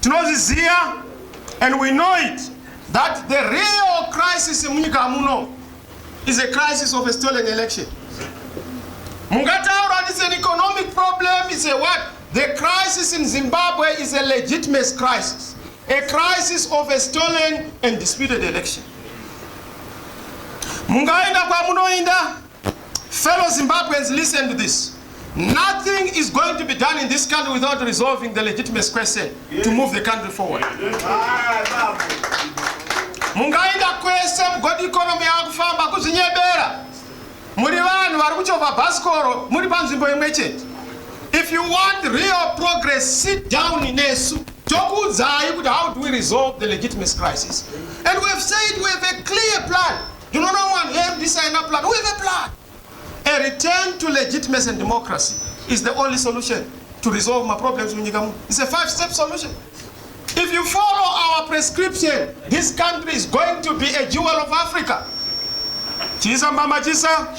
Tinozviziva, and we know it, that the real crisis in munyika muno is a crisis of a stolen election. Mungataura is an economic problem, it's a what? The crisis in Zimbabwe is a legitimate crisis. A crisis of a stolen and disputed election. Mungainda kwa munoinda, fellow Zimbabweans, listen to this. Nothing is going to be done in this country without resolving the legitimate question to move the country forward. Mungainda kwese mugodi economy yakufamba kuzinyebera. Muri vanhu vari kuchovha bhasikoro muri panzvimbo imwe chete. If you want real progress, sit down nesu. Tokuudzai kuti how do we resolve the legitimate crisis? And we have said we have a clear plan. You don't know one have this and a plan. We have a plan. A return to legitimacy and democracy is the only solution to resolve my problems. It's a 5-step solution. If you follow our prescription, this country is going to be a jewel of Africa. Chisa mama chisa,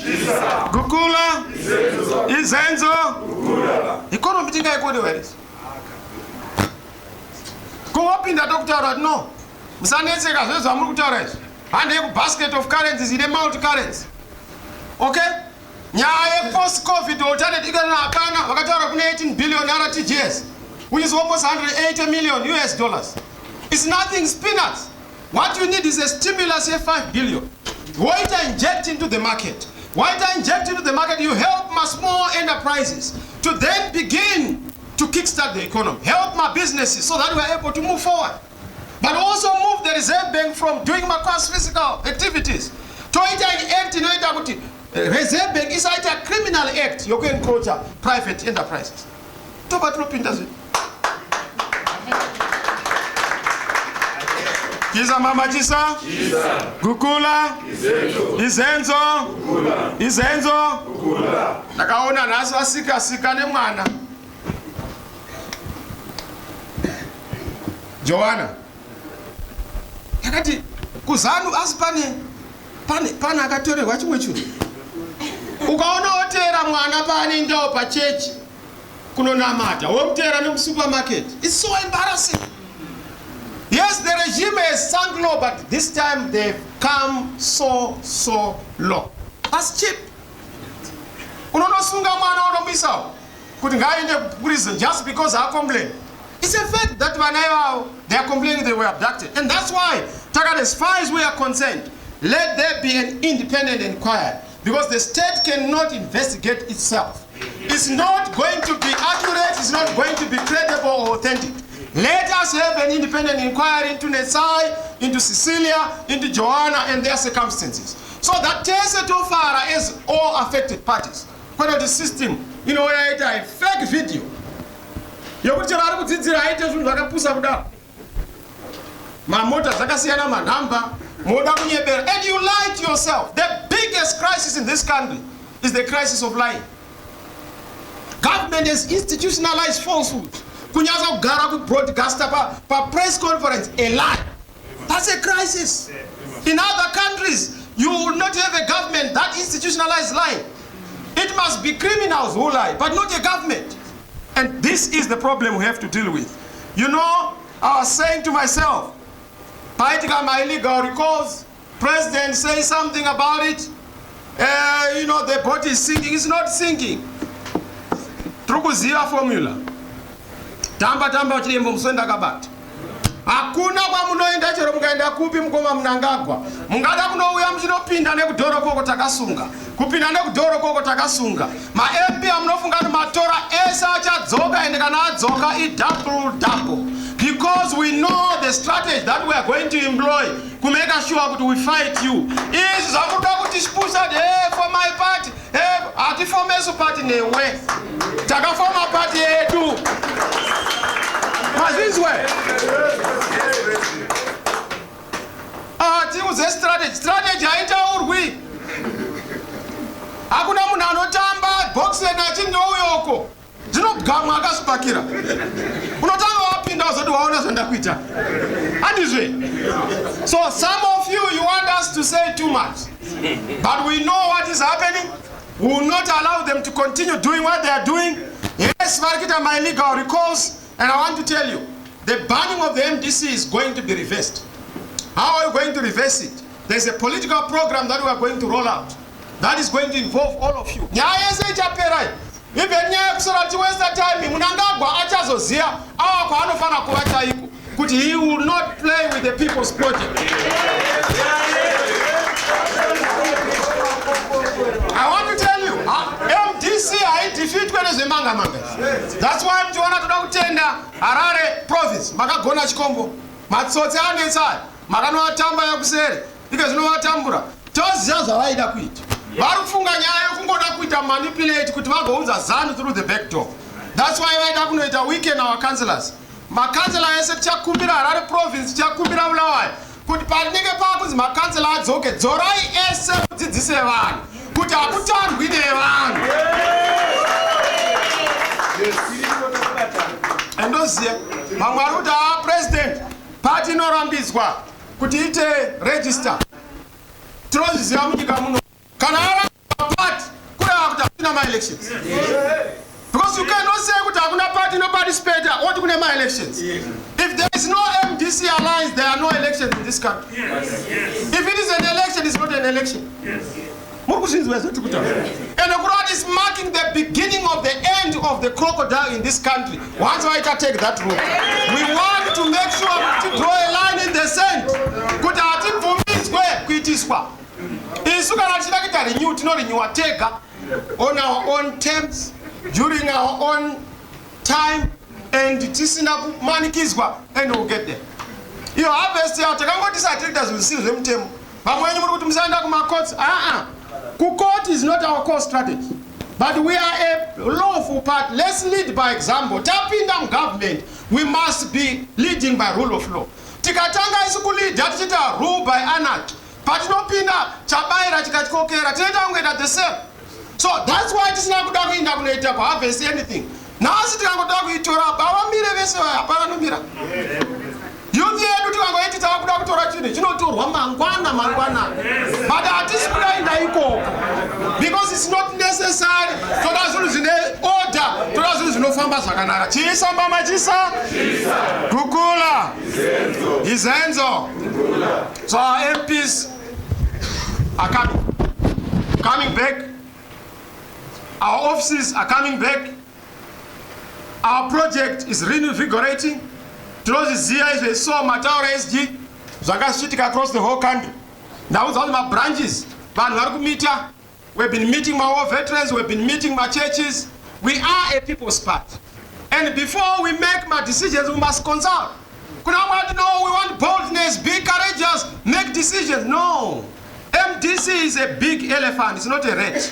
Gukula, Izenzo, economy tinga ikode where is. Go up in the doctor, no. Msanetseka zvezva muri kutaura izvi. Hande basket of currencies ine multi currency. Okay? Nyaya post COVID alternate ikana akana vakataura kune 18 billion naira TGS, which is almost 180 million US dollars. It's nothing, it's peanuts. What you need is a stimulus of 5 billion. Why to inject into the market? Why to inject into the market? You help my small enterprises to then begin to kickstart the economy. Help my businesses so that we are able to move forward. But also move the Reserve Bank from doing my cost physical activities to an act in Reserve Bank is a criminal act. You can encroach private enterprises. Does it? Kiza mama chisa, Gukula, Izenzo, nakaona naso asika nemwana. Joanna, yakati kuzanu asi pane akatorerwa chimwe chinhu. Ukaona otera mwana pane ndao pachechi kunonamata, womutera nemusupermarket. It's so embarrassing. Yes, the regime has sunk low, but this time they've come so low. That's cheap. Unonosunga mwana unomisa kuti ngaende prison just because I complain. It's a fact that when they are complaining they were abducted. And that's why, as far as we are concerned, let there be an independent inquiry. Because the state cannot investigate itself. It's not going to be accurate, it's not going to be credible or authentic. Let us have an independent inquiry into Nesai, into Cecilia, into Joanna and their circumstances. So that takes it too far as all affected parties. When the system, where it a fake video. And you lie to yourself. The biggest crisis in this country is the crisis of lying. Government has institutionalized falsehood. Kunyaza kugara broadcaster pa press conference a lie. That's a crisis. In other countries, you will not have a government that institutionalized lying. It must be criminals who lie, but not a government. And this is the problem we have to deal with. I was saying to myself, Paitika my illegal recalls, president says something about it. The boat is sinking. It's not sinking. Trukuziva formula. Tamba chilembo mswenda kabati. Hakuna kwa munoenda chero mukaenda kupi mkoma mnangagwa. Mungada kunouya mchinopinda nekudhoro koko takasunga. Kupinda nekudhoro koko takasunga. Ma MP amunofunga matora esa achadzoka ende kana adzoka double. Because we know the strategy that we are going to employ to make sure that we fight you. Is zakuda kuti spusa for my party. Ati formeso party newe. Taka former party edu. This way. Strategy haitaurwi. Hakuna munhu anotamba box nachindi uyoko. Dzinogamwa akasipakira. Unotanga wapinda uzoti waona zvandakuita. Handizve. So some of you want us to say too much. But we know what is happening. We will not allow them to continue doing what they are doing. Yes, Markita, my legal recalls. And I want to tell you, the banning of the MDC is going to be reversed. How are we going to reverse it? There's a political program that we are going to roll out that is going to involve all of you. Even he will not play with the people's project. I want to tell you, MDC I defeat when is manga. That's why I'm trying to tender Harare province. Makagona chikombo. Matsotse anetsai. Makano atamba yakusere. Because no atambura. Toziza vaida kuita. Varufunga nyaya yokungoda kuita manipulate kuti vagounza ZANU through the back door. That's why vaida kunoita weekend our councillors. Makansela ese tichakumbira Harare province tichakumbira Bulawayo. Kuti panenge pakunzi makansela adzoke dzorai ese kudzidzise vanhu kuti akutandwi nevanhu. Endoziya vamwe vari kuti president party inorambidzwa kuti ite register. Tinozviziva munyika muno kana aramba party kureva kuti hakuna ma-elections. Because you cannot say that hakuna party no participate or to my elections. If there is no MDC alliance, there are no elections in this country. If it is an election, it's not an election. And the Quran is marking the beginning of the end of the crocodile in this country. Once I take that route, we want to make sure to draw a line in the sand. On our own terms, during our own time, and tisina manikizwa, and we'll get there. You harvest here, Takango distractors will see them. But when you go to Mzanda courts, court is not our core strategy. But we are a lawful part. Let's lead by example. Tapindam government, we must be leading by rule of law. Tikatanga is to rule by anarchy. But no pinda, Chabaira, Chikakokera, Tetango at the same. So that's why it is not going to harvest anything. Now, it's not going to have you are to talk about Torah, you know, to Mangwana. But at this point, because it's not necessary for us to in order to us no farmers. Chisa, Mama Chisa, Kukula, Izenzo. So our MPs are coming back. Our offices are coming back. Our project is reinvigorating. Through the years, so Mataura SG, Zagashitika across the whole country. Now with all my branches, we've been meeting my war veterans, we've been meeting my churches. We are a people's party. And before we make my decisions, we must consult. We want boldness, be courageous, make decisions. No. MDC is a big elephant, it's not a rat.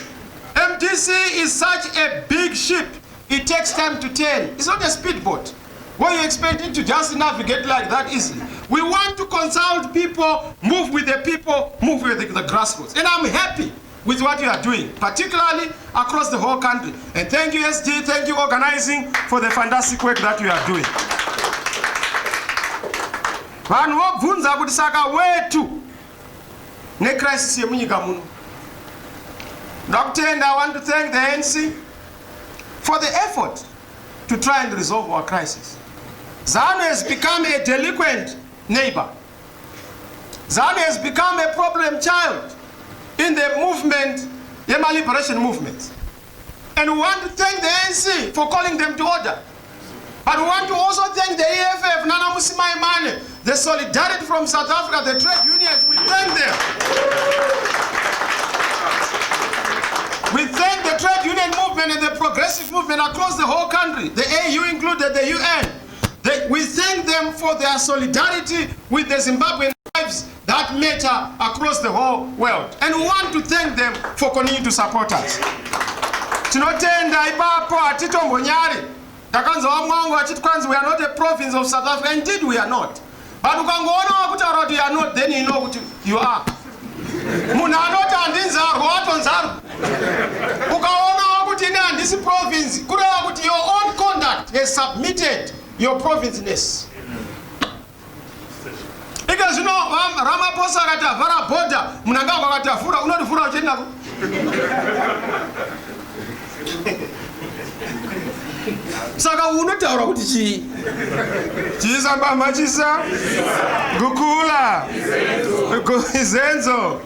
MDC is such a big ship, it takes time to turn. It's not a speedboat. Why you expect it to just navigate like that easily? We want to consult people, move with the people, move with the grassroots. And I'm happy with what you are doing, particularly across the whole country. And thank you, SG, thank you, organizing, for the fantastic work that you are doing. Dr. And I want to thank the ANC for the effort to try and resolve our crisis. ZANU has become a delinquent neighbor. ZANU has become a problem child in the movement, the liberation movement. And we want to thank the ANC for calling them to order. But we want to also thank the EFF, Nana Musima Imane, the solidarity from South Africa, the trade unions, we thank them. We thank the trade union movement and the progressive movement across the whole country, the AU included, the UN. We thank them for their solidarity with the Zimbabwean lives that matter across the whole world. And we want to thank them for continuing to support us. Tinotenda ipapo atito mbonyari. Takanza wamwangu achitwanzi, we are not a province of South Africa. Indeed we are not. But ukangoona wakuti you are not, then you know what you are. Munanota andinzaru, watonzaru. Ukaona wakuti this province, kurewa kuti your own conduct has submitted your provinceness. Because you know, Ramaphosa akatavhara border, Mnangagwa akatavhura, unodivhura uchienda ku. Saka unotaura kuti chii? Chisa mbamba chisa? Gukula. Izenzo.